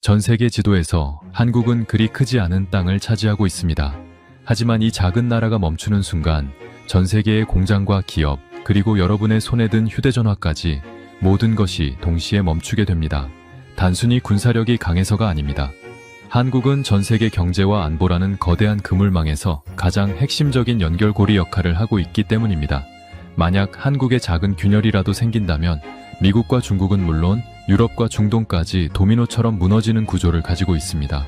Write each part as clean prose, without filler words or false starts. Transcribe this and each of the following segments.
전 세계 지도에서 한국은 그리 크지 않은 땅을 차지하고 있습니다. 하지만 이 작은 나라가 멈추는 순간 전 세계의 공장과 기업, 그리고 여러분의 손에 든 휴대전화까지 모든 것이 동시에 멈추게 됩니다. 단순히 군사력이 강해서가 아닙니다. 한국은 전 세계 경제와 안보라는 거대한 그물망에서 가장 핵심적인 연결고리 역할을 하고 있기 때문입니다. 만약 한국에 작은 균열이라도 생긴다면 미국과 중국은 물론 유럽과 중동까지 도미노처럼 무너지는 구조를 가지고 있습니다.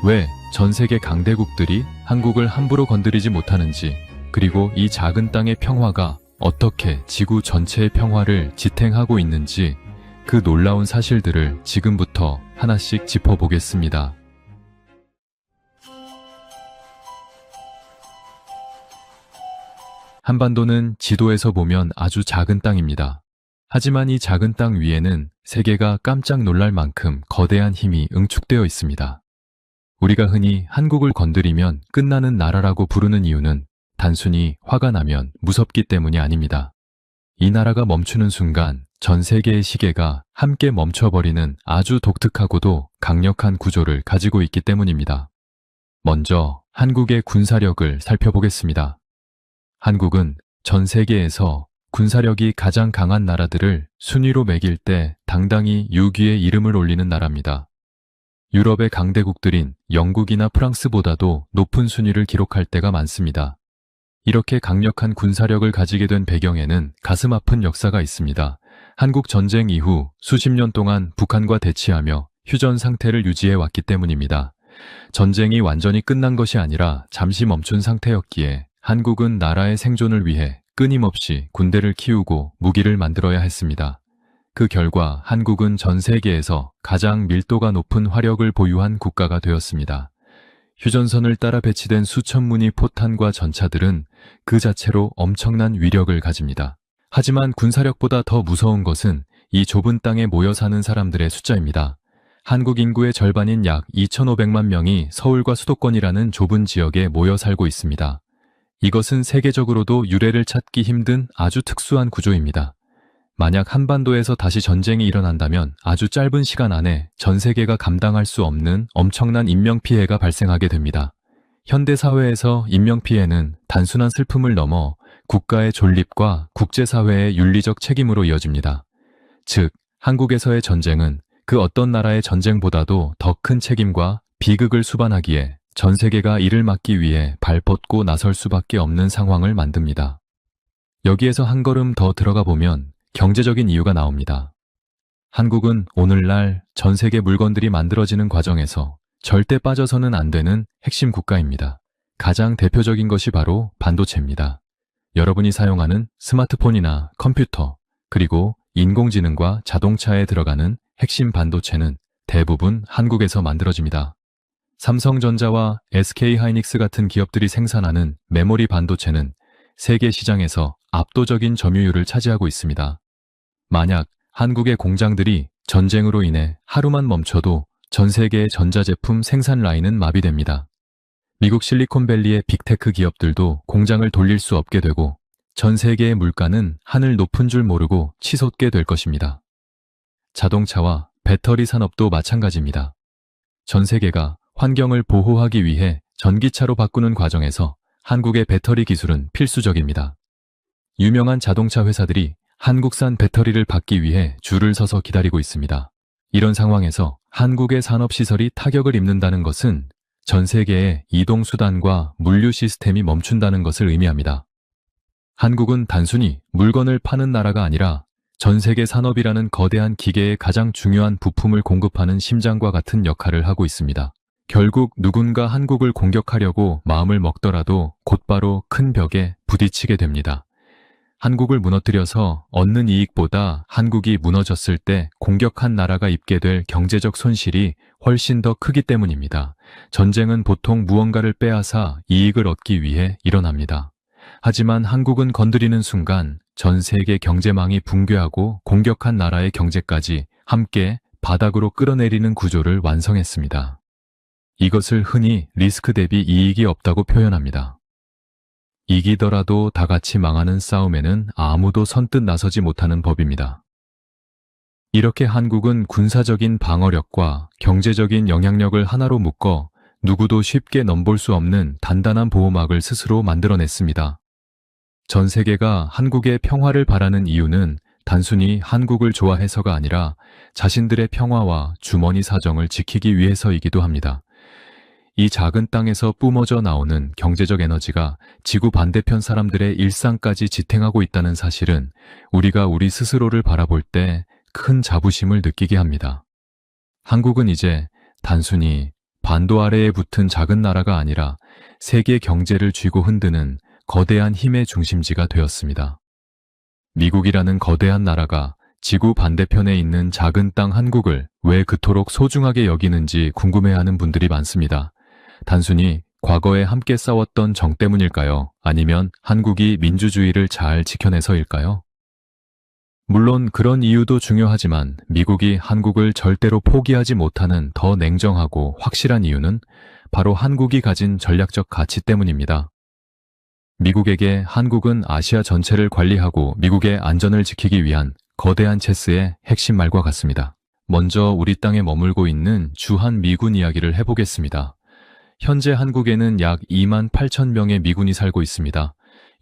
왜 전 세계 강대국들이 한국을 함부로 건드리지 못하는지, 그리고 이 작은 땅의 평화가 어떻게 지구 전체의 평화를 지탱하고 있는지, 그 놀라운 사실들을 지금부터 하나씩 짚어보겠습니다. 한반도는 지도에서 보면 아주 작은 땅입니다. 하지만 이 작은 땅 위에는 세계가 깜짝 놀랄 만큼 거대한 힘이 응축되어 있습니다. 우리가 흔히 한국을 건드리면 끝나는 나라라고 부르는 이유는 단순히 화가 나면 무섭기 때문이 아닙니다. 이 나라가 멈추는 순간 전 세계의 시계가 함께 멈춰버리는 아주 독특하고도 강력한 구조를 가지고 있기 때문입니다. 먼저 한국의 군사력을 살펴보겠습니다. 한국은 전 세계에서 군사력이 가장 강한 나라들을 순위로 매길 때 당당히 6위에 이름을 올리는 나라입니다. 유럽의 강대국들인 영국이나 프랑스보다도 높은 순위를 기록할 때가 많습니다. 이렇게 강력한 군사력을 가지게 된 배경에는 가슴 아픈 역사가 있습니다. 한국 전쟁 이후 수십 년 동안 북한과 대치하며 휴전 상태를 유지해 왔기 때문입니다. 전쟁이 완전히 끝난 것이 아니라 잠시 멈춘 상태였기에 한국은 나라의 생존을 위해 끊임없이 군대를 키우고 무기를 만들어야 했습니다. 그 결과 한국은 전 세계에서 가장 밀도가 높은 화력을 보유한 국가가 되었습니다. 휴전선을 따라 배치된 수천 문의 포탄과 전차들은 그 자체로 엄청난 위력을 가집니다. 하지만 군사력보다 더 무서운 것은 이 좁은 땅에 모여 사는 사람들의 숫자입니다. 한국 인구의 절반인 약 2,500만 명이 서울과 수도권이라는 좁은 지역에 모여 살고 있습니다. 이것은 세계적으로도 유례를 찾기 힘든 아주 특수한 구조입니다. 만약 한반도에서 다시 전쟁이 일어난다면 아주 짧은 시간 안에 전 세계가 감당할 수 없는 엄청난 인명피해가 발생하게 됩니다. 현대사회에서 인명피해는 단순한 슬픔을 넘어 국가의 존립과 국제사회의 윤리적 책임으로 이어집니다. 즉, 한국에서의 전쟁은 그 어떤 나라의 전쟁보다도 더 큰 책임과 비극을 수반하기에 전 세계가 이를 막기 위해 발벗고 나설 수밖에 없는 상황을 만듭니다. 여기에서 한 걸음 더 들어가 보면 경제적인 이유가 나옵니다. 한국은 오늘날 전 세계 물건들이 만들어지는 과정에서 절대 빠져서는 안 되는 핵심 국가입니다. 가장 대표적인 것이 바로 반도체입니다. 여러분이 사용하는 스마트폰이나 컴퓨터, 그리고 인공지능과 자동차에 들어가는 핵심 반도체는 대부분 한국에서 만들어집니다. 삼성전자와 SK하이닉스 같은 기업들이 생산하는 메모리 반도체는 세계 시장에서 압도적인 점유율을 차지하고 있습니다. 만약 한국의 공장들이 전쟁으로 인해 하루만 멈춰도 전 세계의 전자제품 생산 라인은 마비됩니다. 미국 실리콘밸리의 빅테크 기업들도 공장을 돌릴 수 없게 되고 전 세계의 물가는 하늘 높은 줄 모르고 치솟게 될 것입니다. 자동차와 배터리 산업도 마찬가지입니다. 전 세계가 환경을 보호하기 위해 전기차로 바꾸는 과정에서 한국의 배터리 기술은 필수적입니다. 유명한 자동차 회사들이 한국산 배터리를 받기 위해 줄을 서서 기다리고 있습니다. 이런 상황에서 한국의 산업시설이 타격을 입는다는 것은 전 세계의 이동수단과 물류 시스템이 멈춘다는 것을 의미합니다. 한국은 단순히 물건을 파는 나라가 아니라 전 세계 산업이라는 거대한 기계의 가장 중요한 부품을 공급하는 심장과 같은 역할을 하고 있습니다. 결국 누군가 한국을 공격하려고 마음을 먹더라도 곧바로 큰 벽에 부딪히게 됩니다. 한국을 무너뜨려서 얻는 이익보다 한국이 무너졌을 때 공격한 나라가 입게 될 경제적 손실이 훨씬 더 크기 때문입니다. 전쟁은 보통 무언가를 빼앗아 이익을 얻기 위해 일어납니다. 하지만 한국은 건드리는 순간 전 세계 경제망이 붕괴하고 공격한 나라의 경제까지 함께 바닥으로 끌어내리는 구조를 완성했습니다. 이것을 흔히 리스크 대비 이익이 없다고 표현합니다. 이기더라도 다 같이 망하는 싸움에는 아무도 선뜻 나서지 못하는 법입니다. 이렇게 한국은 군사적인 방어력과 경제적인 영향력을 하나로 묶어 누구도 쉽게 넘볼 수 없는 단단한 보호막을 스스로 만들어냈습니다. 전 세계가 한국의 평화를 바라는 이유는 단순히 한국을 좋아해서가 아니라 자신들의 평화와 주머니 사정을 지키기 위해서이기도 합니다. 이 작은 땅에서 뿜어져 나오는 경제적 에너지가 지구 반대편 사람들의 일상까지 지탱하고 있다는 사실은 우리가 우리 스스로를 바라볼 때 큰 자부심을 느끼게 합니다. 한국은 이제 단순히 반도 아래에 붙은 작은 나라가 아니라 세계 경제를 쥐고 흔드는 거대한 힘의 중심지가 되었습니다. 미국이라는 거대한 나라가 지구 반대편에 있는 작은 땅 한국을 왜 그토록 소중하게 여기는지 궁금해하는 분들이 많습니다. 단순히 과거에 함께 싸웠던 정 때문일까요? 아니면 한국이 민주주의를 잘 지켜내서일까요? 물론 그런 이유도 중요하지만 미국이 한국을 절대로 포기하지 못하는 더 냉정하고 확실한 이유는 바로 한국이 가진 전략적 가치 때문입니다. 미국에게 한국은 아시아 전체를 관리하고 미국의 안전을 지키기 위한 거대한 체스의 핵심 말과 같습니다. 먼저 우리 땅에 머물고 있는 주한 미군 이야기를 해보겠습니다. 현재 한국에는 약 2만 8천 명의 미군이 살고 있습니다.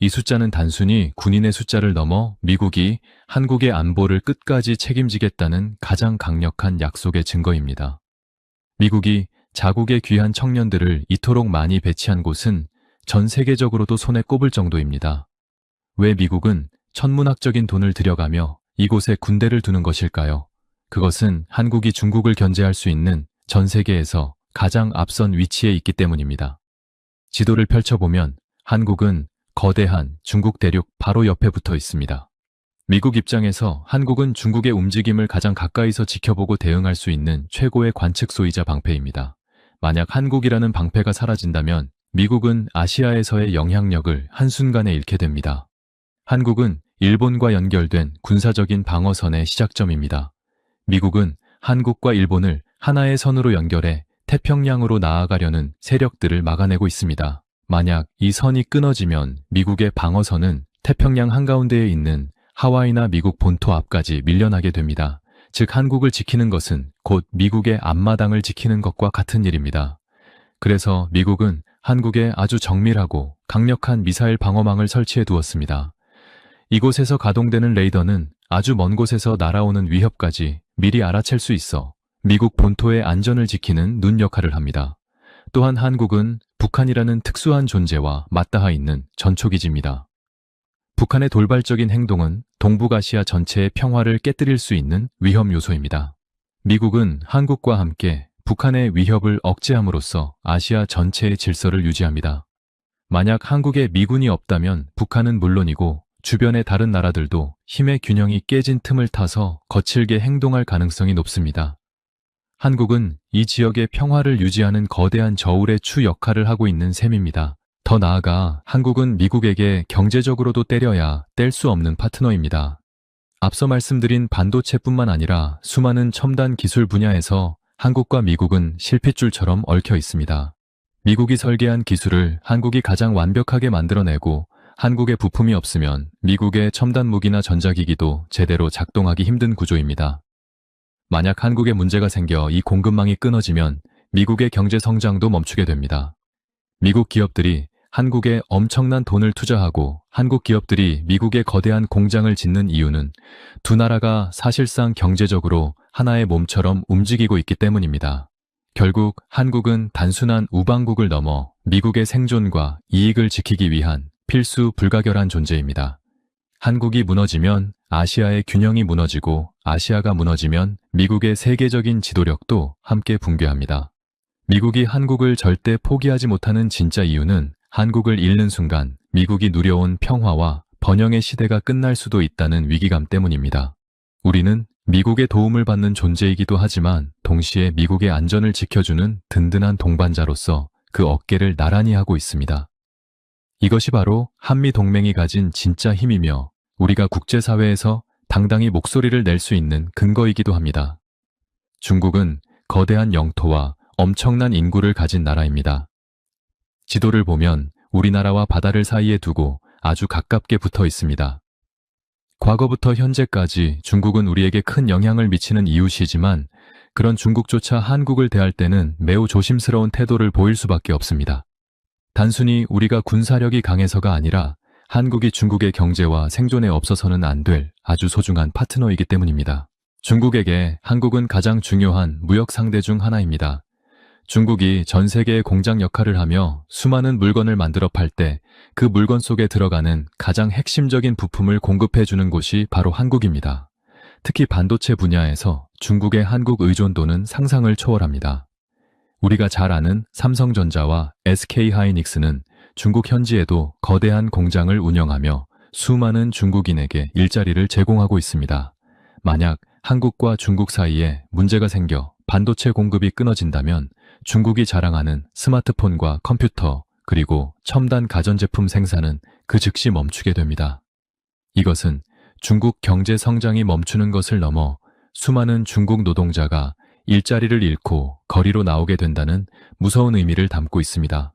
이 숫자는 단순히 군인의 숫자를 넘어 미국이 한국의 안보를 끝까지 책임지겠다는 가장 강력한 약속의 증거입니다. 미국이 자국의 귀한 청년들을 이토록 많이 배치한 곳은 전 세계적으로도 손에 꼽을 정도입니다. 왜 미국은 천문학적인 돈을 들여가며 이곳에 군대를 두는 것일까요? 그것은 한국이 중국을 견제할 수 있는 전 세계에서 가장 앞선 위치에 있기 때문입니다. 지도를 펼쳐보면 한국은 거대한 중국 대륙 바로 옆에 붙어 있습니다. 미국 입장에서 한국은 중국의 움직임을 가장 가까이서 지켜보고 대응할 수 있는 최고의 관측소이자 방패입니다. 만약 한국이라는 방패가 사라진다면 미국은 아시아에서의 영향력을 한순간에 잃게 됩니다. 한국은 일본과 연결된 군사적인 방어선의 시작점입니다. 미국은 한국과 일본을 하나의 선으로 연결해 태평양으로 나아가려는 세력들을 막아내고 있습니다. 만약 이 선이 끊어지면 미국의 방어선은 태평양 한가운데에 있는 하와이나 미국 본토 앞까지 밀려나게 됩니다. 즉 한국을 지키는 것은 곧 미국의 앞마당을 지키는 것과 같은 일입니다. 그래서 미국은 한국에 아주 정밀하고 강력한 미사일 방어망을 설치해 두었습니다. 이곳에서 가동되는 레이더는 아주 먼 곳에서 날아오는 위협까지 미리 알아챌 수 있어 미국 본토의 안전을 지키는 눈 역할을 합니다. 또한 한국은 북한이라는 특수한 존재와 맞닿아 있는 전초기지입니다. 북한의 돌발적인 행동은 동북아시아 전체의 평화를 깨뜨릴 수 있는 위험 요소입니다. 미국은 한국과 함께 북한의 위협을 억제함으로써 아시아 전체의 질서를 유지합니다. 만약 한국에 미군이 없다면 북한은 물론이고 주변의 다른 나라들도 힘의 균형이 깨진 틈을 타서 거칠게 행동할 가능성이 높습니다. 한국은 이 지역의 평화를 유지하는 거대한 저울의 추 역할을 하고 있는 셈입니다. 더 나아가 한국은 미국에게 경제적으로도 때려야 뗄 수 없는 파트너입니다. 앞서 말씀드린 반도체뿐만 아니라 수많은 첨단 기술 분야에서 한국과 미국은 실핏줄처럼 얽혀 있습니다. 미국이 설계한 기술을 한국이 가장 완벽하게 만들어내고 한국에 부품이 없으면 미국의 첨단 무기나 전자기기도 제대로 작동하기 힘든 구조입니다. 만약 한국에 문제가 생겨 이 공급망이 끊어지면 미국의 경제 성장도 멈추게 됩니다. 미국 기업들이 한국에 엄청난 돈을 투자하고 한국 기업들이 미국의 거대한 공장을 짓는 이유는 두 나라가 사실상 경제적으로 하나의 몸처럼 움직이고 있기 때문입니다. 결국 한국은 단순한 우방국을 넘어 미국의 생존과 이익을 지키기 위한 필수 불가결한 존재입니다. 한국이 무너지면 아시아의 균형이 무너지고 아시아가 무너지면 미국의 세계적인 지도력도 함께 붕괴합니다. 미국이 한국을 절대 포기하지 못하는 진짜 이유는 한국을 잃는 순간 미국이 누려온 평화와 번영의 시대가 끝날 수도 있다는 위기감 때문입니다. 우리는 미국의 도움을 받는 존재이기도 하지만 동시에 미국의 안전을 지켜주는 든든한 동반자로서 그 어깨를 나란히 하고 있습니다. 이것이 바로 한미동맹이 가진 진짜 힘이며 우리가 국제사회에서 당당히 목소리를 낼 수 있는 근거이기도 합니다. 중국은 거대한 영토와 엄청난 인구를 가진 나라입니다. 지도를 보면 우리나라와 바다를 사이에 두고 아주 가깝게 붙어 있습니다. 과거부터 현재까지 중국은 우리에게 큰 영향을 미치는 이웃이지만 그런 중국조차 한국을 대할 때는 매우 조심스러운 태도를 보일 수밖에 없습니다. 단순히 우리가 군사력이 강해서가 아니라 한국이 중국의 경제와 생존에 없어서는 안 될 아주 소중한 파트너이기 때문입니다. 중국에게 한국은 가장 중요한 무역 상대 중 하나입니다. 중국이 전 세계의 공장 역할을 하며 수많은 물건을 만들어 팔 때 그 물건 속에 들어가는 가장 핵심적인 부품을 공급해 주는 곳이 바로 한국입니다. 특히 반도체 분야에서 중국의 한국 의존도는 상상을 초월합니다. 우리가 잘 아는 삼성전자와 SK하이닉스는 중국 현지에도 거대한 공장을 운영하며 수많은 중국인에게 일자리를 제공하고 있습니다. 만약 한국과 중국 사이에 문제가 생겨 반도체 공급이 끊어진다면 중국이 자랑하는 스마트폰과 컴퓨터 그리고 첨단 가전제품 생산은 그 즉시 멈추게 됩니다. 이것은 중국 경제 성장이 멈추는 것을 넘어 수많은 중국 노동자가 일자리를 잃고 거리로 나오게 된다는 무서운 의미를 담고 있습니다.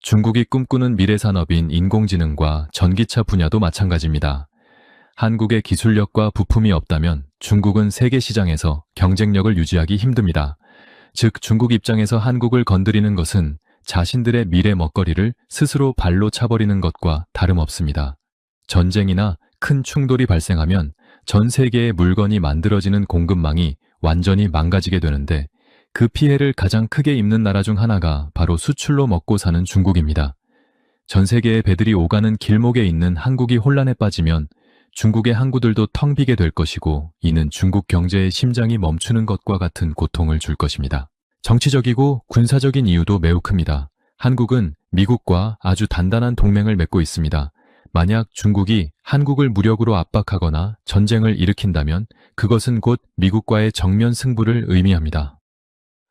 중국이 꿈꾸는 미래 산업인 인공지능과 전기차 분야도 마찬가지입니다. 한국의 기술력과 부품이 없다면 중국은 세계 시장에서 경쟁력을 유지하기 힘듭니다. 즉 중국 입장에서 한국을 건드리는 것은 자신들의 미래 먹거리를 스스로 발로 차버리는 것과 다름없습니다. 전쟁이나 큰 충돌이 발생하면 전 세계의 물건이 만들어지는 공급망이 완전히 망가지게 되는데 그 피해를 가장 크게 입는 나라 중 하나가 바로 수출로 먹고 사는 중국입니다. 전 세계의 배들이 오가는 길목에 있는 한국이 혼란에 빠지면 중국의 항구들도 텅 비게 될 것이고 이는 중국 경제의 심장이 멈추는 것과 같은 고통을 줄 것입니다. 정치적이고 군사적인 이유도 매우 큽니다. 한국은 미국과 아주 단단한 동맹을 맺고 있습니다. 만약 중국이 한국을 무력으로 압박하거나 전쟁을 일으킨다면 그것은 곧 미국과의 정면 승부를 의미합니다.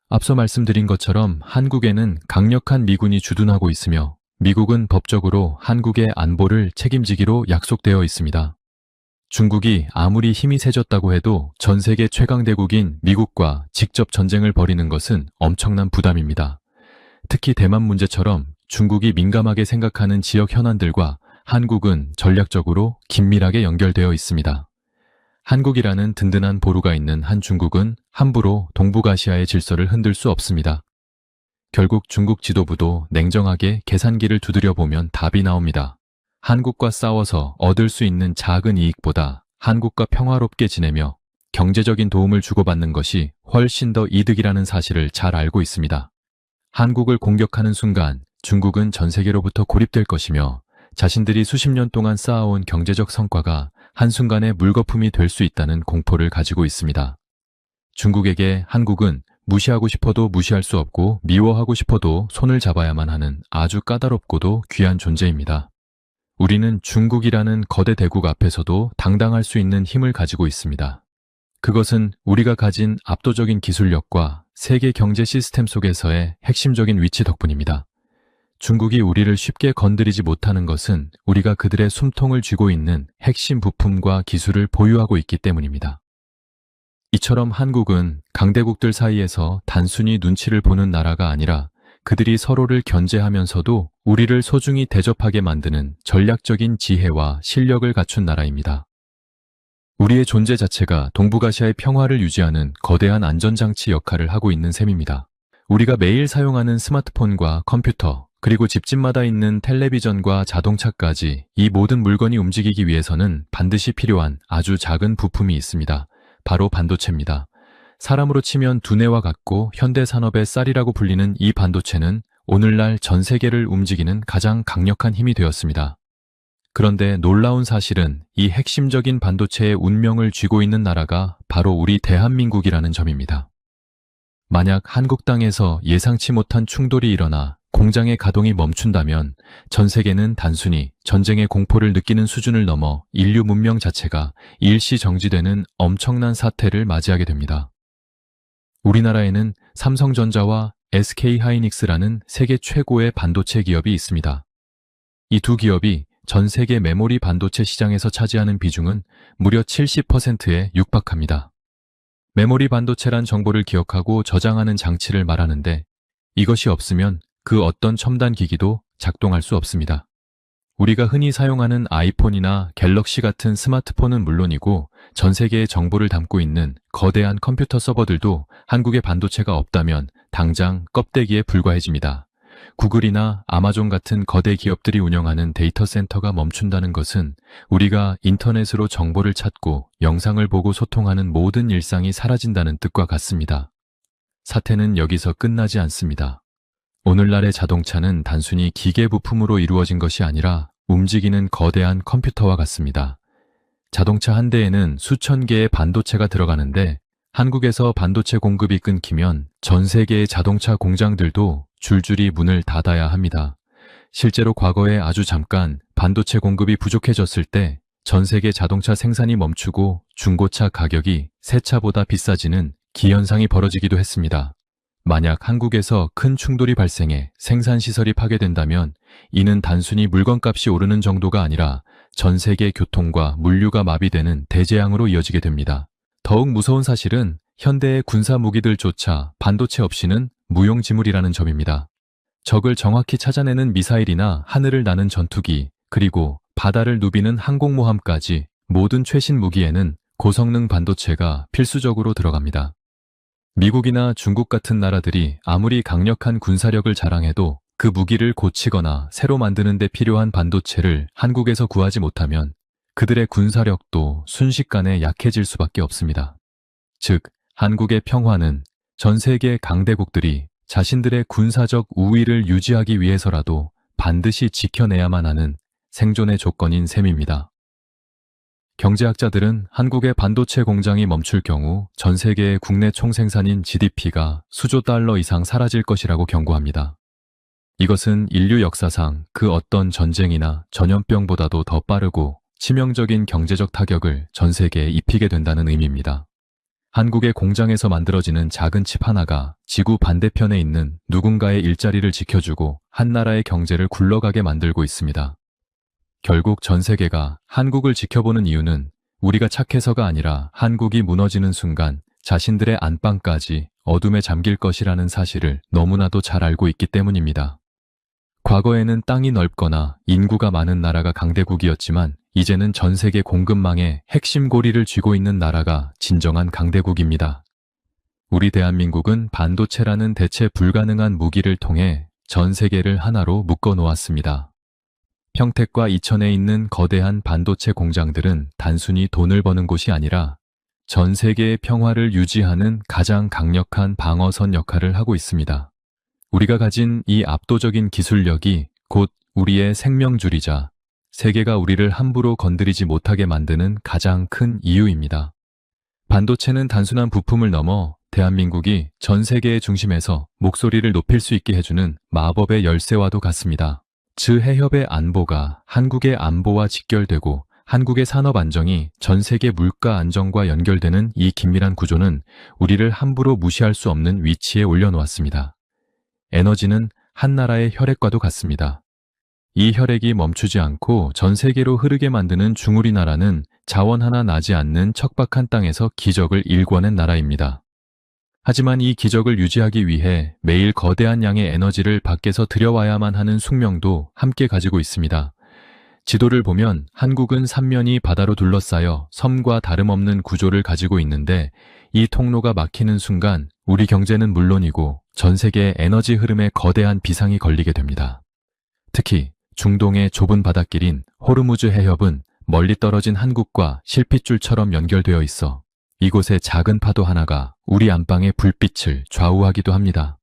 앞서 말씀드린 것처럼 한국에는 강력한 미군이 주둔하고 있으며 미국은 법적으로 한국의 안보를 책임지기로 약속되어 있습니다. 중국이 아무리 힘이 세졌다고 해도 전 세계 최강대국인 미국과 직접 전쟁을 벌이는 것은 엄청난 부담입니다. 특히 대만 문제처럼 중국이 민감하게 생각하는 지역 현안들과 한국은 전략적으로 긴밀하게 연결되어 있습니다. 한국이라는 든든한 보루가 있는 한 중국은 함부로 동북아시아의 질서를 흔들 수 없습니다. 결국 중국 지도부도 냉정하게 계산기를 두드려 보면 답이 나옵니다. 한국과 싸워서 얻을 수 있는 작은 이익보다 한국과 평화롭게 지내며 경제적인 도움을 주고받는 것이 훨씬 더 이득이라는 사실을 잘 알고 있습니다. 한국을 공격하는 순간 중국은 전 세계로부터 고립될 것이며 자신들이 수십 년 동안 쌓아온 경제적 성과가 한순간에 물거품이 될 수 있다는 공포를 가지고 있습니다. 중국에게 한국은 무시하고 싶어도 무시할 수 없고 미워하고 싶어도 손을 잡아야만 하는 아주 까다롭고도 귀한 존재입니다. 우리는 중국이라는 거대 대국 앞에서도 당당할 수 있는 힘을 가지고 있습니다. 그것은 우리가 가진 압도적인 기술력과 세계 경제 시스템 속에서의 핵심적인 위치 덕분입니다. 중국이 우리를 쉽게 건드리지 못하는 것은 우리가 그들의 숨통을 쥐고 있는 핵심 부품과 기술을 보유하고 있기 때문입니다. 이처럼 한국은 강대국들 사이에서 단순히 눈치를 보는 나라가 아니라 그들이 서로를 견제하면서도 우리를 소중히 대접하게 만드는 전략적인 지혜와 실력을 갖춘 나라입니다. 우리의 존재 자체가 동북아시아의 평화를 유지하는 거대한 안전장치 역할을 하고 있는 셈입니다. 우리가 매일 사용하는 스마트폰과 컴퓨터, 그리고 집집마다 있는 텔레비전과 자동차까지 이 모든 물건이 움직이기 위해서는 반드시 필요한 아주 작은 부품이 있습니다. 바로 반도체입니다. 사람으로 치면 두뇌와 같고 현대산업의 쌀이라고 불리는 이 반도체는 오늘날 전 세계를 움직이는 가장 강력한 힘이 되었습니다. 그런데 놀라운 사실은 이 핵심적인 반도체의 운명을 쥐고 있는 나라가 바로 우리 대한민국이라는 점입니다. 만약 한국 땅에서 예상치 못한 충돌이 일어나 공장의 가동이 멈춘다면 전 세계는 단순히 전쟁의 공포를 느끼는 수준을 넘어 인류 문명 자체가 일시 정지되는 엄청난 사태를 맞이하게 됩니다. 우리나라에는 삼성전자와 SK하이닉스라는 세계 최고의 반도체 기업이 있습니다. 이 두 기업이 전 세계 메모리 반도체 시장에서 차지하는 비중은 무려 70%에 육박합니다. 메모리 반도체란 정보를 기억하고 저장하는 장치를 말하는데 이것이 없으면 그 어떤 첨단 기기도 작동할 수 없습니다. 우리가 흔히 사용하는 아이폰이나 갤럭시 같은 스마트폰은 물론이고 전 세계의 정보를 담고 있는 거대한 컴퓨터 서버들도 한국에 반도체가 없다면 당장 껍데기에 불과해집니다. 구글이나 아마존 같은 거대 기업들이 운영하는 데이터 센터가 멈춘다는 것은 우리가 인터넷으로 정보를 찾고 영상을 보고 소통하는 모든 일상이 사라진다는 뜻과 같습니다. 사태는 여기서 끝나지 않습니다. 오늘날의 자동차는 단순히 기계 부품으로 이루어진 것이 아니라 움직이는 거대한 컴퓨터와 같습니다. 자동차 한 대에는 수천 개의 반도체가 들어가는데 한국에서 반도체 공급이 끊기면 전 세계의 자동차 공장들도 줄줄이 문을 닫아야 합니다. 실제로 과거에 아주 잠깐 반도체 공급이 부족해졌을 때 전 세계 자동차 생산이 멈추고 중고차 가격이 새 차보다 비싸지는 기현상이 벌어지기도 했습니다. 만약 한국에서 큰 충돌이 발생해 생산시설이 파괴된다면 이는 단순히 물건값이 오르는 정도가 아니라 전 세계 교통과 물류가 마비되는 대재앙으로 이어지게 됩니다. 더욱 무서운 사실은 현대의 군사 무기들조차 반도체 없이는 무용지물이라는 점입니다. 적을 정확히 찾아내는 미사일이나 하늘을 나는 전투기, 그리고 바다를 누비는 항공모함까지 모든 최신 무기에는 고성능 반도체가 필수적으로 들어갑니다. 미국이나 중국 같은 나라들이 아무리 강력한 군사력을 자랑해도 그 무기를 고치거나 새로 만드는 데 필요한 반도체를 한국에서 구하지 못하면 그들의 군사력도 순식간에 약해질 수밖에 없습니다. 즉, 한국의 평화는 전 세계 강대국들이 자신들의 군사적 우위를 유지하기 위해서라도 반드시 지켜내야만 하는 생존의 조건인 셈입니다. 경제학자들은 한국의 반도체 공장이 멈출 경우 전 세계의 국내 총생산인 GDP가 수조 달러 이상 사라질 것이라고 경고합니다. 이것은 인류 역사상 그 어떤 전쟁이나 전염병보다도 더 빠르고 치명적인 경제적 타격을 전 세계에 입히게 된다는 의미입니다. 한국의 공장에서 만들어지는 작은 칩 하나가 지구 반대편에 있는 누군가의 일자리를 지켜주고 한 나라의 경제를 굴러가게 만들고 있습니다. 결국 전 세계가 한국을 지켜보는 이유는 우리가 착해서가 아니라 한국이 무너지는 순간 자신들의 안방까지 어둠에 잠길 것이라는 사실을 너무나도 잘 알고 있기 때문입니다. 과거에는 땅이 넓거나 인구가 많은 나라가 강대국이었지만 이제는 전 세계 공급망의 핵심 고리를 쥐고 있는 나라가 진정한 강대국입니다. 우리 대한민국은 반도체라는 대체 불가능한 무기를 통해 전 세계를 하나로 묶어 놓았습니다. 평택과 이천에 있는 거대한 반도체 공장들은 단순히 돈을 버는 곳이 아니라 전 세계의 평화를 유지하는 가장 강력한 방어선 역할을 하고 있습니다. 우리가 가진 이 압도적인 기술력이 곧 우리의 생명줄이자 세계가 우리를 함부로 건드리지 못하게 만드는 가장 큰 이유입니다. 반도체는 단순한 부품을 넘어 대한민국이 전 세계의 중심에서 목소리를 높일 수 있게 해주는 마법의 열쇠와도 같습니다. 즈해협의 안보가 한국의 안보와 직결되고 한국의 산업 안정이 전 세계 물가 안정과 연결되는 이 긴밀한 구조는 우리를 함부로 무시할 수 없는 위치에 올려놓았습니다. 에너지는 한 나라의 혈액과도 같습니다. 이 혈액이 멈추지 않고 전 세계로 흐르게 만드는 중우리나라는 자원 하나 나지 않는 척박한 땅에서 기적을 일궈낸 나라입니다. 하지만 이 기적을 유지하기 위해 매일 거대한 양의 에너지를 밖에서 들여와야만 하는 숙명도 함께 가지고 있습니다. 지도를 보면 한국은 삼면이 바다로 둘러싸여 섬과 다름없는 구조를 가지고 있는데 이 통로가 막히는 순간 우리 경제는 물론이고 전 세계의 에너지 흐름에 거대한 비상이 걸리게 됩니다. 특히 중동의 좁은 바닷길인 호르무즈 해협은 멀리 떨어진 한국과 실핏줄처럼 연결되어 있어 이곳의 작은 파도 하나가 우리 안방의 불빛을 좌우하기도 합니다.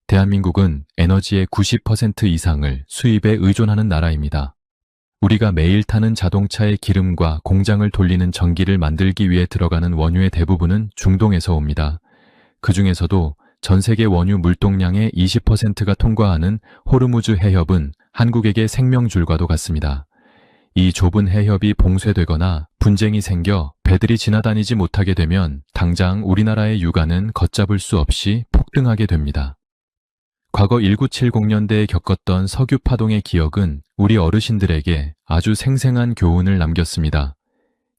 대한민국은 에너지의 90% 이상을 수입에 의존하는 나라입니다. 우리가 매일 타는 자동차의 기름과 공장을 돌리는 전기를 만들기 위해 들어가는 원유의 대부분은 중동에서 옵니다. 그 중에서도 전 세계 원유 물동량의 20%가 통과하는 호르무즈 해협은 한국에게 생명줄과도 같습니다. 이 좁은 해협이 봉쇄되거나 분쟁이 생겨 배들이 지나다니지 못하게 되면 당장 우리나라의 유가는 걷잡을 수 없이 폭등하게 됩니다. 과거 1970년대에 겪었던 석유 파동의 기억은 우리 어르신들에게 아주 생생한 교훈을 남겼습니다.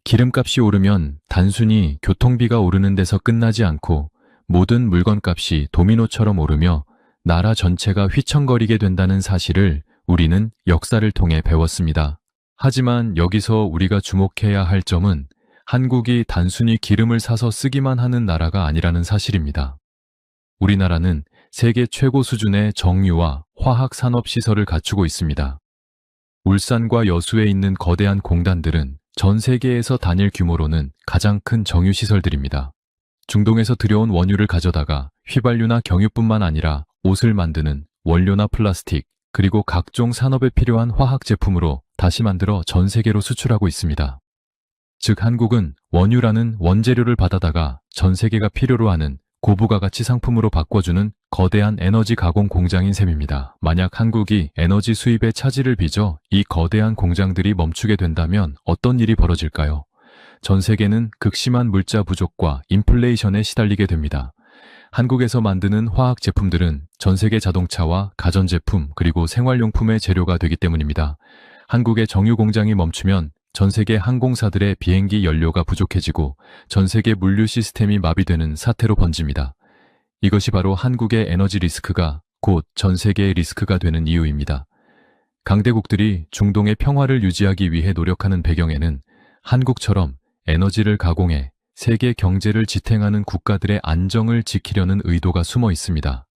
기름값이 오르면 단순히 교통비가 오르는 데서 끝나지 않고 모든 물건값이 도미노처럼 오르며 나라 전체가 휘청거리게 된다는 사실을 우리는 역사를 통해 배웠습니다. 하지만 여기서 우리가 주목해야 할 점은 한국이 단순히 기름을 사서 쓰기만 하는 나라가 아니라는 사실입니다. 우리나라는 세계 최고 수준의 정유와 화학 산업 시설을 갖추고 있습니다. 울산과 여수에 있는 거대한 공단들은 전 세계에서 단일 규모로는 가장 큰 정유 시설들입니다. 중동에서 들여온 원유를 가져다가 휘발유나 경유뿐만 아니라 옷을 만드는 원료나 플라스틱, 그리고 각종 산업에 필요한 화학 제품으로 다시 만들어 전 세계로 수출하고 있습니다. 즉 한국은 원유라는 원재료를 받아다가 전 세계가 필요로 하는 고부가 가치 상품으로 바꿔주는 거대한 에너지 가공 공장인 셈입니다. 만약 한국이 에너지 수입에 차질을 빚어 이 거대한 공장들이 멈추게 된다면 어떤 일이 벌어질까요? 전 세계는 극심한 물자 부족과 인플레이션에 시달리게 됩니다. 한국에서 만드는 화학 제품들은 전 세계 자동차와 가전제품 그리고 생활용품의 재료가 되기 때문입니다. 한국의 정유 공장이 멈추면 전 세계 항공사들의 비행기 연료가 부족해지고 전 세계 물류 시스템이 마비되는 사태로 번집니다. 이것이 바로 한국의 에너지 리스크가 곧 전 세계의 리스크가 되는 이유입니다. 강대국들이 중동의 평화를 유지하기 위해 노력하는 배경에는 한국처럼 에너지를 가공해 세계 경제를 지탱하는 국가들의 안정을 지키려는 의도가 숨어 있습니다.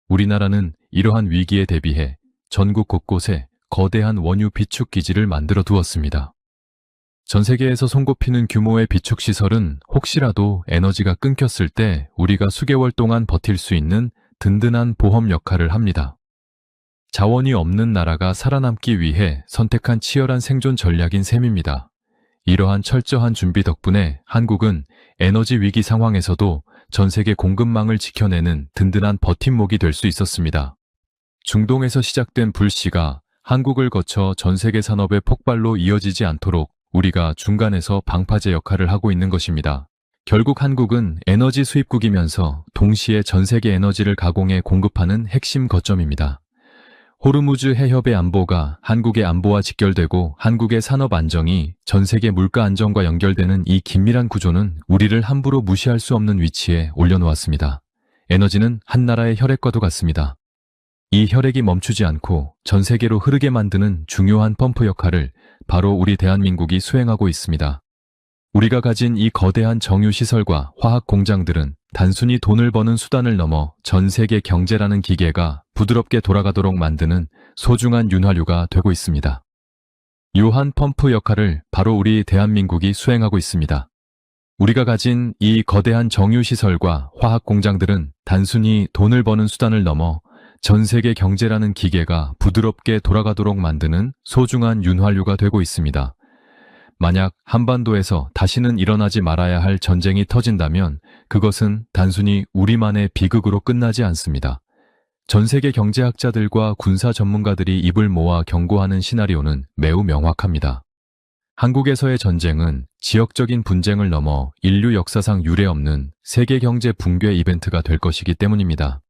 우리나라는 이러한 위기에 대비해 전국 곳곳에 거대한 원유 비축 기지를 만들어 두었습니다. 전 세계에서 손꼽히는 규모의 비축 시설은 혹시라도 에너지가 끊겼을 때 우리가 수개월 동안 버틸 수 있는 든든한 보험 역할을 합니다. 자원이 없는 나라가 살아남기 위해 선택한 치열한 생존 전략인 셈입니다. 이러한 철저한 준비 덕분에 한국은 에너지 위기 상황에서도 전 세계 공급망을 지켜내는 든든한 버팀목이 될 수 있었습니다. 중동에서 시작된 불씨가 한국을 거쳐 전 세계 산업의 폭발로 이어지지 않도록 우리가 중간에서 방파제 역할을 하고 있는 것입니다. 결국 한국은 에너지 수입국이면서 동시에 전 세계 에너지를 가공해 공급하는 핵심 거점입니다. 호르무즈 해협의 안보가 한국의 안보와 직결되고 한국의 산업 안정이 전 세계 물가 안정과 연결되는 이 긴밀한 구조는 우리를 함부로 무시할 수 없는 위치에 올려놓았습니다. 에너지는 한 나라의 혈액과도 같습니다. 이 혈액이 멈추지 않고 전 세계로 흐르게 만드는 중요한 펌프 역할을 바로 우리 대한민국이 수행하고 있습니다. 우리가 가진 이 거대한 정유시설과 화학 공장들은 단순히 돈을 버는 수단을 넘어 전 세계 경제라는 기계가 부드럽게 돌아가도록 만드는 소중한 윤활유가 되고 있습니다. 요한 펌프 역할을 바로 우리 대한민국이 수행하고 있습니다. 우리가 가진 이 거대한 정유시설과 화학 공장들은 단순히 돈을 버는 수단을 넘어 전 세계 경제라는 기계가 부드럽게 돌아가도록 만드는 소중한 윤활유가 되고 있습니다. 만약 한반도에서 다시는 일어나지 말아야 할 전쟁이 터진다면 그것은 단순히 우리만의 비극으로 끝나지 않습니다. 전 세계 경제학자들과 군사 전문가들이 입을 모아 경고하는 시나리오는 매우 명확합니다. 한국에서의 전쟁은 지역적인 분쟁을 넘어 인류 역사상 유례없는 세계 경제 붕괴 이벤트가 될 것이기 때문입니다.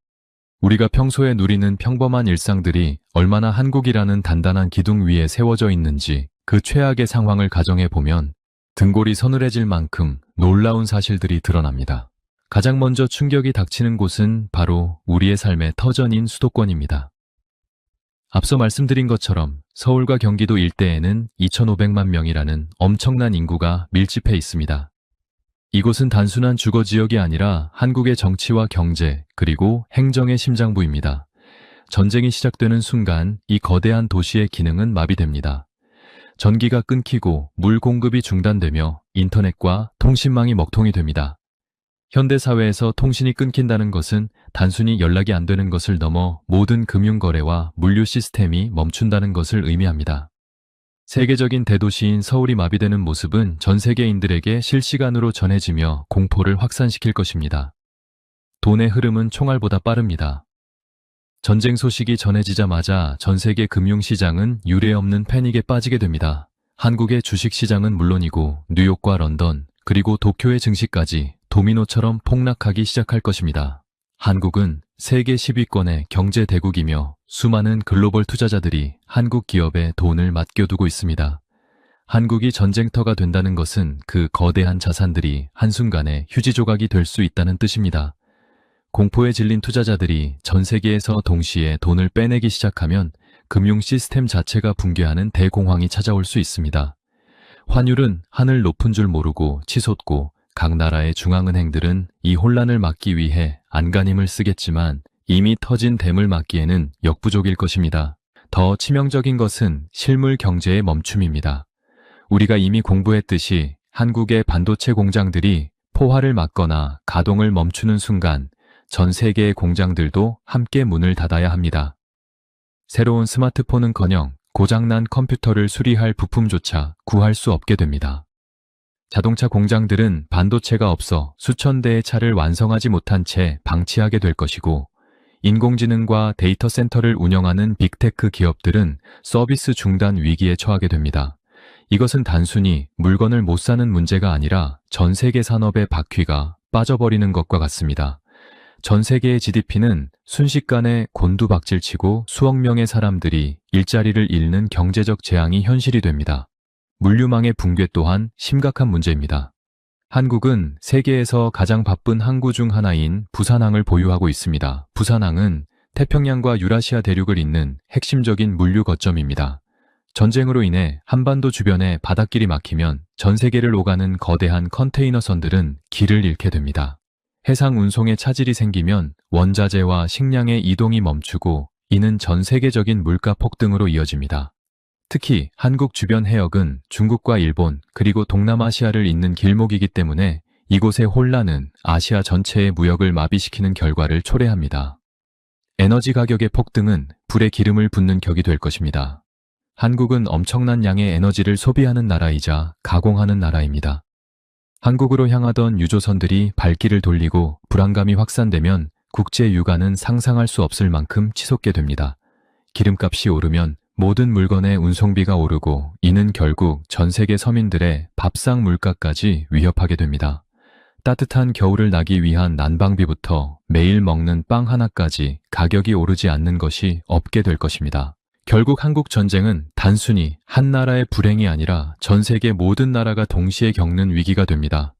우리가 평소에 누리는 평범한 일상들이 얼마나 한국이라는 단단한 기둥 위에 세워져 있는지 그 최악의 상황을 가정해 보면 등골이 서늘해질 만큼 놀라운 사실들이 드러납니다. 가장 먼저 충격이 닥치는 곳은 바로 우리의 삶의 터전인 수도권입니다. 앞서 말씀드린 것처럼 서울과 경기도 일대에는 2,500만 명이라는 엄청난 인구가 밀집해 있습니다. 이곳은 단순한 주거 지역이 아니라 한국의 정치와 경제 그리고 행정의 심장부입니다. 전쟁이 시작되는 순간 이 거대한 도시의 기능은 마비됩니다. 전기가 끊기고 물 공급이 중단되며 인터넷과 통신망이 먹통이 됩니다. 현대사회에서 통신이 끊긴다는 것은 단순히 연락이 안 되는 것을 넘어 모든 금융거래와 물류 시스템이 멈춘다는 것을 의미합니다. 세계적인 대도시인 서울이 마비되는 모습은 전 세계인들에게 실시간으로 전해지며 공포를 확산시킬 것입니다. 돈의 흐름은 총알보다 빠릅니다. 전쟁 소식이 전해지자마자 전 세계 금융시장은 유례없는 패닉에 빠지게 됩니다. 한국의 주식시장은 물론이고 뉴욕과 런던 그리고 도쿄의 증시까지 도미노처럼 폭락하기 시작할 것입니다. 한국은 세계 10위권의 경제 대국이며 수많은 글로벌 투자자들이 한국 기업에 돈을 맡겨두고 있습니다. 한국이 전쟁터가 된다는 것은 그 거대한 자산들이 한순간에 휴지 조각이 될 수 있다는 뜻입니다. 공포에 질린 투자자들이 전 세계에서 동시에 돈을 빼내기 시작하면 금융 시스템 자체가 붕괴하는 대공황이 찾아올 수 있습니다. 환율은 하늘 높은 줄 모르고 치솟고 각 나라의 중앙은행들은 이 혼란을 막기 위해 안간힘을 쓰겠지만 이미 터진 댐을 막기에는 역부족일 것입니다. 더 치명적인 것은 실물 경제의 멈춤입니다. 우리가 이미 공부했듯이 한국의 반도체 공장들이 포화를 맞거나 가동을 멈추는 순간 전 세계의 공장들도 함께 문을 닫아야 합니다. 새로운 스마트폰은커녕 고장난 컴퓨터를 수리할 부품조차 구할 수 없게 됩니다. 자동차 공장들은 반도체가 없어 수천 대의 차를 완성하지 못한 채 방치하게 될 것이고, 인공지능과 데이터 센터를 운영하는 빅테크 기업들은 서비스 중단 위기에 처하게 됩니다. 이것은 단순히 물건을 못 사는 문제가 아니라 전 세계 산업의 바퀴가 빠져버리는 것과 같습니다. 전 세계의 GDP는 순식간에 곤두박질치고 수억 명의 사람들이 일자리를 잃는 경제적 재앙이 현실이 됩니다. 물류망의 붕괴 또한 심각한 문제입니다. 한국은 세계에서 가장 바쁜 항구 중 하나인 부산항을 보유하고 있습니다. 부산항은 태평양과 유라시아 대륙을 잇는 핵심적인 물류 거점입니다. 전쟁으로 인해 한반도 주변에 바닷길이 막히면 전 세계를 오가는 거대한 컨테이너선들은 길을 잃게 됩니다. 해상 운송에 차질이 생기면 원자재와 식량의 이동이 멈추고 이는 전 세계적인 물가 폭등으로 이어집니다. 특히 한국 주변 해역은 중국과 일본 그리고 동남아시아를 잇는 길목이기 때문에 이곳의 혼란은 아시아 전체의 무역을 마비시키는 결과를 초래합니다. 에너지 가격의 폭등은 불에 기름을 붓는 격이 될 것입니다. 한국은 엄청난 양의 에너지를 소비하는 나라이자 가공하는 나라입니다. 한국으로 향하던 유조선들이 발길을 돌리고 불안감이 확산되면 국제 유가는 상상할 수 없을 만큼 치솟게 됩니다. 기름값이 오르면 모든 물건의 운송비가 오르고 이는 결국 전 세계 서민들의 밥상 물가까지 위협하게 됩니다. 따뜻한 겨울을 나기 위한 난방비부터 매일 먹는 빵 하나까지 가격이 오르지 않는 것이 없게 될 것입니다. 결국 한국 전쟁은 단순히 한 나라의 불행이 아니라 전 세계 모든 나라가 동시에 겪는 위기가 됩니다.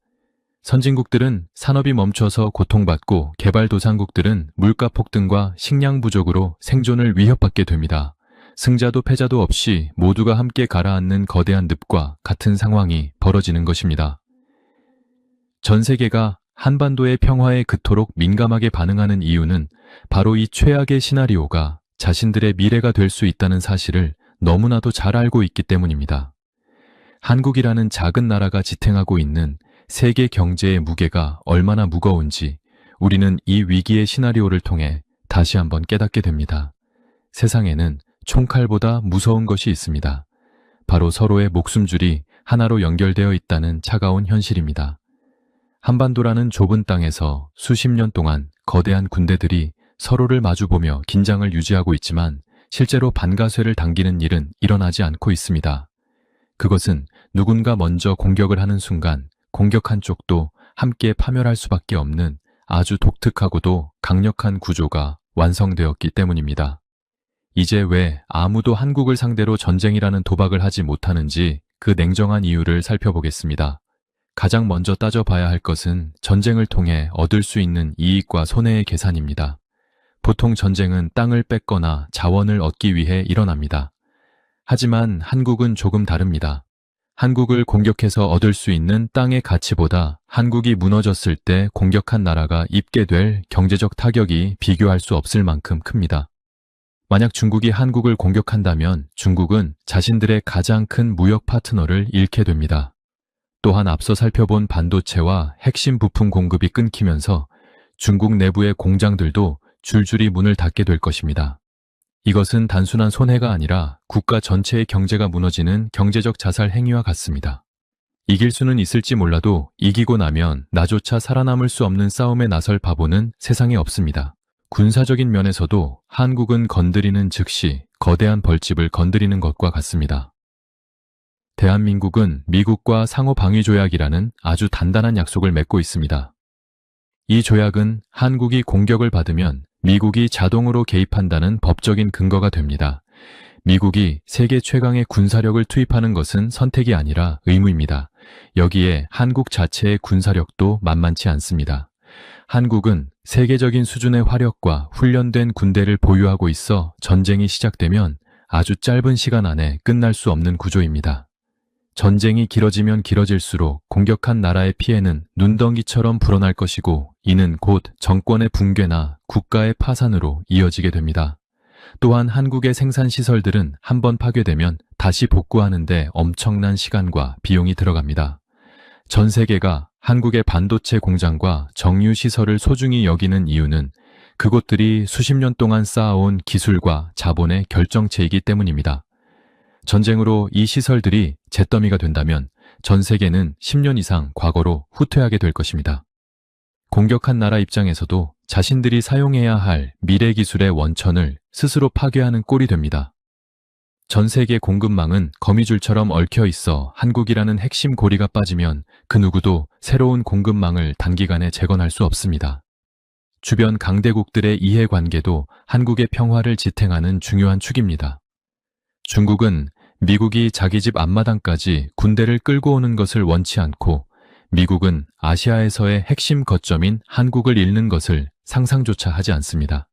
선진국들은 산업이 멈춰서 고통받고 개발도상국들은 물가 폭등과 식량 부족으로 생존을 위협받게 됩니다. 승자도 패자도 없이 모두가 함께 가라앉는 거대한 늪과 같은 상황이 벌어지는 것입니다. 전 세계가 한반도의 평화에 그토록 민감하게 반응하는 이유는 바로 이 최악의 시나리오가 자신들의 미래가 될 수 있다는 사실을 너무나도 잘 알고 있기 때문입니다. 한국이라는 작은 나라가 지탱하고 있는 세계 경제의 무게가 얼마나 무거운지 우리는 이 위기의 시나리오를 통해 다시 한번 깨닫게 됩니다. 세상에는 총칼보다 무서운 것이 있습니다. 바로 서로의 목숨줄이 하나로 연결되어 있다는 차가운 현실입니다. 한반도라는 좁은 땅에서 수십 년 동안 거대한 군대들이 서로를 마주보며 긴장을 유지하고 있지만 실제로 반가쇠를 당기는 일은 일어나지 않고 있습니다. 그것은 누군가 먼저 공격을 하는 순간 공격한 쪽도 함께 파멸할 수밖에 없는 아주 독특하고도 강력한 구조가 완성되었기 때문입니다. 이제 왜 아무도 한국을 상대로 전쟁이라는 도박을 하지 못하는지 그 냉정한 이유를 살펴보겠습니다. 가장 먼저 따져봐야 할 것은 전쟁을 통해 얻을 수 있는 이익과 손해의 계산입니다. 보통 전쟁은 땅을 뺏거나 자원을 얻기 위해 일어납니다. 하지만 한국은 조금 다릅니다. 한국을 공격해서 얻을 수 있는 땅의 가치보다 한국이 무너졌을 때 공격한 나라가 입게 될 경제적 타격이 비교할 수 없을 만큼 큽니다. 만약 중국이 한국을 공격한다면 중국은 자신들의 가장 큰 무역 파트너를 잃게 됩니다. 또한 앞서 살펴본 반도체와 핵심 부품 공급이 끊기면서 중국 내부의 공장들도 줄줄이 문을 닫게 될 것입니다. 이것은 단순한 손해가 아니라 국가 전체의 경제가 무너지는 경제적 자살 행위와 같습니다. 이길 수는 있을지 몰라도 이기고 나면 나조차 살아남을 수 없는 싸움에 나설 바보는 세상에 없습니다. 군사적인 면에서도 한국은 건드리는 즉시 거대한 벌집을 건드리는 것과 같습니다. 대한민국은 미국과 상호방위조약이라는 아주 단단한 약속을 맺고 있습니다. 이 조약은 한국이 공격을 받으면 미국이 자동으로 개입한다는 법적인 근거가 됩니다. 미국이 세계 최강의 군사력을 투입하는 것은 선택이 아니라 의무입니다. 여기에 한국 자체의 군사력도 만만치 않습니다. 한국은 세계적인 수준의 화력과 훈련된 군대를 보유하고 있어 전쟁이 시작되면 아주 짧은 시간 안에 끝날 수 없는 구조입니다. 전쟁이 길어지면 길어질수록 공격한 나라의 피해는 눈덩이처럼 불어날 것이고 이는 곧 정권의 붕괴나 국가의 파산으로 이어지게 됩니다. 또한 한국의 생산시설들은 한번 파괴되면 다시 복구하는 데 엄청난 시간과 비용이 들어갑니다. 전 세계가 한국의 반도체 공장과 정유시설을 소중히 여기는 이유는 그곳들이 수십 년 동안 쌓아온 기술과 자본의 결정체이기 때문입니다. 전쟁으로 이 시설들이 잿더미가 된다면 전 세계는 10년 이상 과거로 후퇴하게 될 것입니다. 공격한 나라 입장에서도 자신들이 사용해야 할 미래 기술의 원천을 스스로 파괴하는 꼴이 됩니다. 전 세계 공급망은 거미줄처럼 얽혀 있어 한국이라는 핵심 고리가 빠지면 그 누구도 새로운 공급망을 단기간에 재건할 수 없습니다. 주변 강대국들의 이해관계도 한국의 평화를 지탱하는 중요한 축입니다. 중국은 미국이 자기 집 앞마당까지 군대를 끌고 오는 것을 원치 않고 미국은 아시아에서의 핵심 거점인 한국을 잃는 것을 상상조차 하지 않습니다.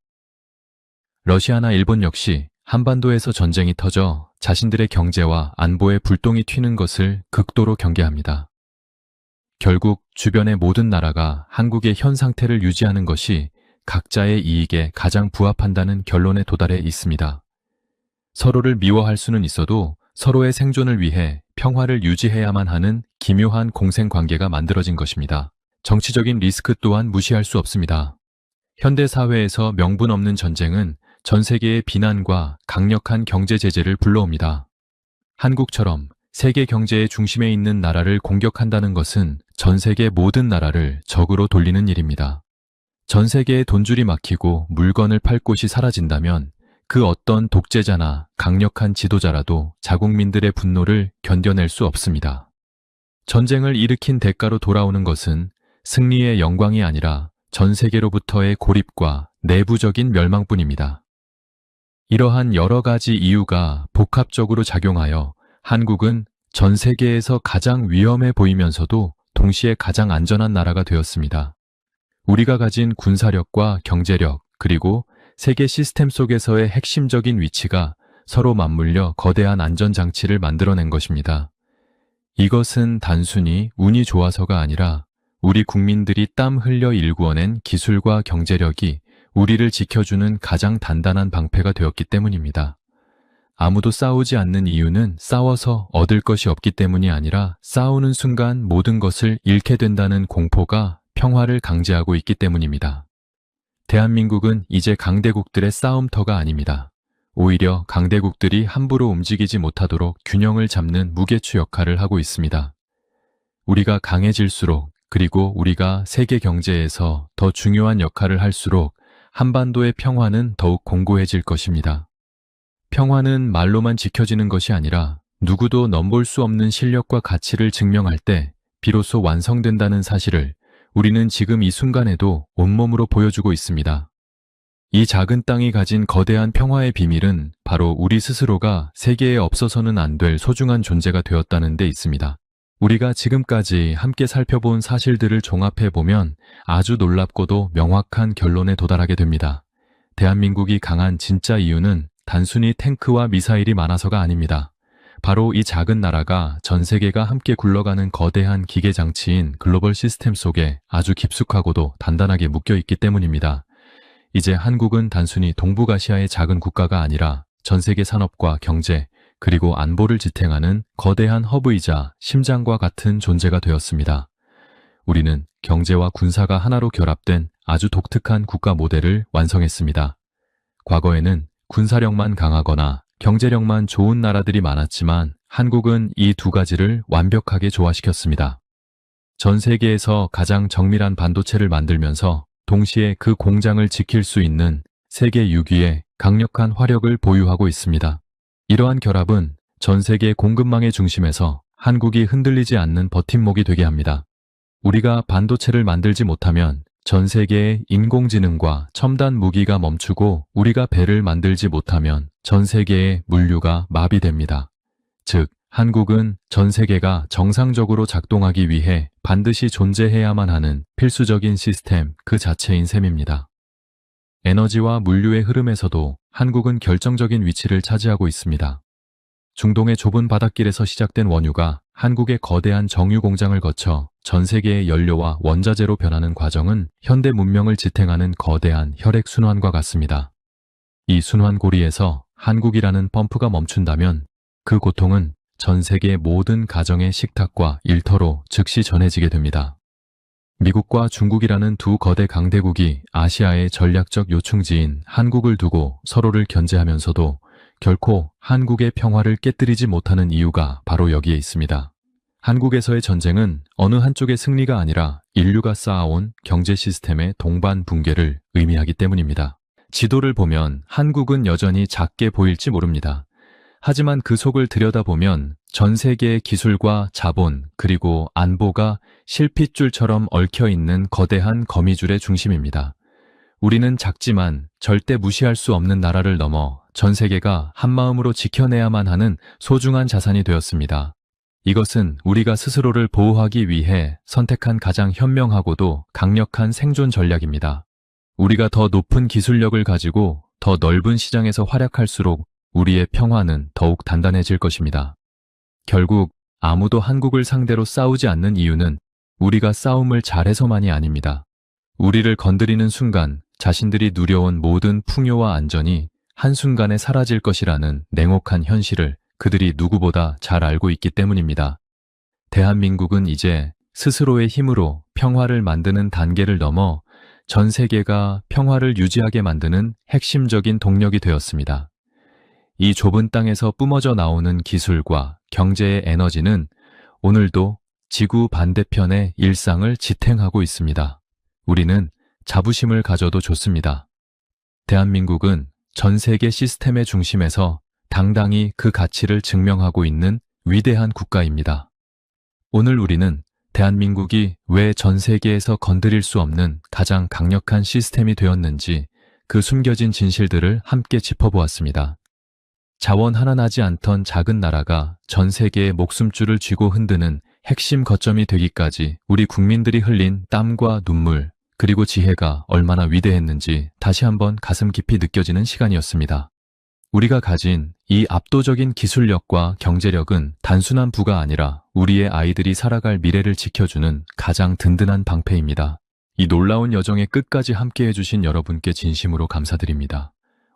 러시아나 일본 역시 한반도에서 전쟁이 터져 자신들의 경제와 안보에 불똥이 튀는 것을 극도로 경계합니다. 결국 주변의 모든 나라가 한국의 현 상태를 유지하는 것이 각자의 이익에 가장 부합한다는 결론에 도달해 있습니다. 서로를 미워할 수는 있어도 서로의 생존을 위해 평화를 유지해야만 하는 기묘한 공생관계가 만들어진 것입니다. 정치적인 리스크 또한 무시할 수 없습니다. 현대 사회에서 명분 없는 전쟁은 전 세계의 비난과 강력한 경제 제재를 불러옵니다. 한국처럼 세계 경제의 중심에 있는 나라를 공격한다는 것은 전 세계 모든 나라를 적으로 돌리는 일입니다. 전 세계의 돈줄이 막히고 물건을 팔 곳이 사라진다면 그 어떤 독재자나 강력한 지도자라도 자국민들의 분노를 견뎌낼 수 없습니다. 전쟁을 일으킨 대가로 돌아오는 것은 승리의 영광이 아니라 전 세계로부터의 고립과 내부적인 멸망뿐입니다. 이러한 여러 가지 이유가 복합적으로 작용하여 한국은 전 세계에서 가장 위험해 보이면서도 동시에 가장 안전한 나라가 되었습니다. 우리가 가진 군사력과 경제력 그리고 세계 시스템 속에서의 핵심적인 위치가 서로 맞물려 거대한 안전장치를 만들어낸 것입니다. 이것은 단순히 운이 좋아서가 아니라 우리 국민들이 땀 흘려 일구어낸 기술과 경제력이 우리를 지켜주는 가장 단단한 방패가 되었기 때문입니다. 아무도 싸우지 않는 이유는 싸워서 얻을 것이 없기 때문이 아니라 싸우는 순간 모든 것을 잃게 된다는 공포가 평화를 강제하고 있기 때문입니다. 대한민국은 이제 강대국들의 싸움터가 아닙니다. 오히려 강대국들이 함부로 움직이지 못하도록 균형을 잡는 무게추 역할을 하고 있습니다. 우리가 강해질수록 그리고 우리가 세계 경제에서 더 중요한 역할을 할수록 한반도의 평화는 더욱 공고해질 것입니다. 평화는 말로만 지켜지는 것이 아니라 누구도 넘볼 수 없는 실력과 가치를 증명할 때 비로소 완성된다는 사실을 우리는 지금 이 순간에도 온몸으로 보여주고 있습니다. 이 작은 땅이 가진 거대한 평화의 비밀은 바로 우리 스스로가 세계에 없어서는 안 될 소중한 존재가 되었다는 데 있습니다. 우리가 지금까지 함께 살펴본 사실들을 종합해보면 아주 놀랍고도 명확한 결론에 도달하게 됩니다. 대한민국이 강한 진짜 이유는 단순히 탱크와 미사일이 많아서가 아닙니다. 바로 이 작은 나라가 전 세계가 함께 굴러가는 거대한 기계장치인 글로벌 시스템 속에 아주 깊숙하고도 단단하게 묶여있기 때문입니다. 이제 한국은 단순히 동북아시아의 작은 국가가 아니라 전 세계 산업과 경제, 그리고 안보를 지탱하는 거대한 허브이자 심장과 같은 존재가 되었습니다. 우리는 경제와 군사가 하나로 결합된 아주 독특한 국가 모델을 완성했습니다. 과거에는 군사력만 강하거나 경제력만 좋은 나라들이 많았지만 한국은 이 두 가지를 완벽하게 조화시켰습니다. 전 세계에서 가장 정밀한 반도체를 만들면서 동시에 그 공장을 지킬 수 있는 세계 6위의 강력한 화력을 보유하고 있습니다. 이러한 결합은 전 세계 공급망의 중심에서 한국이 흔들리지 않는 버팀목이 되게 합니다. 우리가 반도체를 만들지 못하면 전 세계의 인공지능과 첨단 무기가 멈추고 우리가 배를 만들지 못하면 전 세계의 물류가 마비됩니다. 즉, 한국은 전 세계가 정상적으로 작동하기 위해 반드시 존재해야만 하는 필수적인 시스템 그 자체인 셈입니다. 에너지와 물류의 흐름에서도 한국은 결정적인 위치를 차지하고 있습니다. 중동의 좁은 바닷길에서 시작된 원유가 한국의 거대한 정유 공장을 거쳐 전 세계의 연료와 원자재로 변하는 과정은 현대 문명을 지탱하는 거대한 혈액순환과 같습니다. 이 순환고리에서 한국이라는 펌프가 멈춘다면 그 고통은 전 세계 모든 가정의 식탁과 일터로 즉시 전해지게 됩니다. 미국과 중국이라는 두 거대 강대국이 아시아의 전략적 요충지인 한국을 두고 서로를 견제하면서도 결코 한국의 평화를 깨뜨리지 못하는 이유가 바로 여기에 있습니다. 한국에서의 전쟁은 어느 한쪽의 승리가 아니라 인류가 쌓아온 경제 시스템의 동반 붕괴를 의미하기 때문입니다. 지도를 보면 한국은 여전히 작게 보일지 모릅니다. 하지만 그 속을 들여다보면 전 세계의 기술과 자본 그리고 안보가 실핏줄처럼 얽혀있는 거대한 거미줄의 중심입니다. 우리는 작지만 절대 무시할 수 없는 나라를 넘어 전 세계가 한마음으로 지켜내야만 하는 소중한 자산이 되었습니다. 이것은 우리가 스스로를 보호하기 위해 선택한 가장 현명하고도 강력한 생존 전략입니다. 우리가 더 높은 기술력을 가지고 더 넓은 시장에서 활약할수록 우리의 평화는 더욱 단단해질 것입니다. 결국 아무도 한국을 상대로 싸우지 않는 이유는 우리가 싸움을 잘해서만이 아닙니다. 우리를 건드리는 순간 자신들이 누려온 모든 풍요와 안전이 한순간에 사라질 것이라는 냉혹한 현실을 그들이 누구보다 잘 알고 있기 때문입니다. 대한민국은 이제 스스로의 힘으로 평화를 만드는 단계를 넘어 전 세계가 평화를 유지하게 만드는 핵심적인 동력이 되었습니다. 이 좁은 땅에서 뿜어져 나오는 기술과 경제의 에너지는 오늘도 지구 반대편의 일상을 지탱하고 있습니다. 우리는 자부심을 가져도 좋습니다. 대한민국은 전 세계 시스템의 중심에서 당당히 그 가치를 증명하고 있는 위대한 국가입니다. 오늘 우리는 대한민국이 왜 전 세계에서 건드릴 수 없는 가장 강력한 시스템이 되었는지 그 숨겨진 진실들을 함께 짚어보았습니다. 자원 하나 나지 않던 작은 나라가 전 세계의 목숨줄을 쥐고 흔드는 핵심 거점이 되기까지 우리 국민들이 흘린 땀과 눈물, 그리고 지혜가 얼마나 위대했는지 다시 한번 가슴 깊이 느껴지는 시간이었습니다. 우리가 가진 이 압도적인 기술력과 경제력은 단순한 부가 아니라 우리의 아이들이 살아갈 미래를 지켜주는 가장 든든한 방패입니다. 이 놀라운 여정의 끝까지 함께해 주신 여러분께 진심으로 감사드립니다.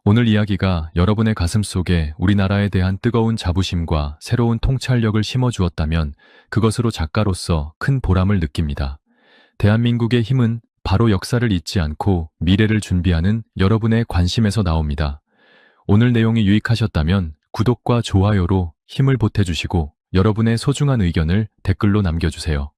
오늘 이야기가 여러분의 가슴 속에 우리나라에 대한 뜨거운 자부심과 새로운 통찰력을 심어주었다면 그것으로 작가로서 큰 보람을 느낍니다. 대한민국의 힘은 바로 역사를 잊지 않고 미래를 준비하는 여러분의 관심에서 나옵니다. 오늘 내용이 유익하셨다면 구독과 좋아요로 힘을 보태주시고 여러분의 소중한 의견을 댓글로 남겨주세요.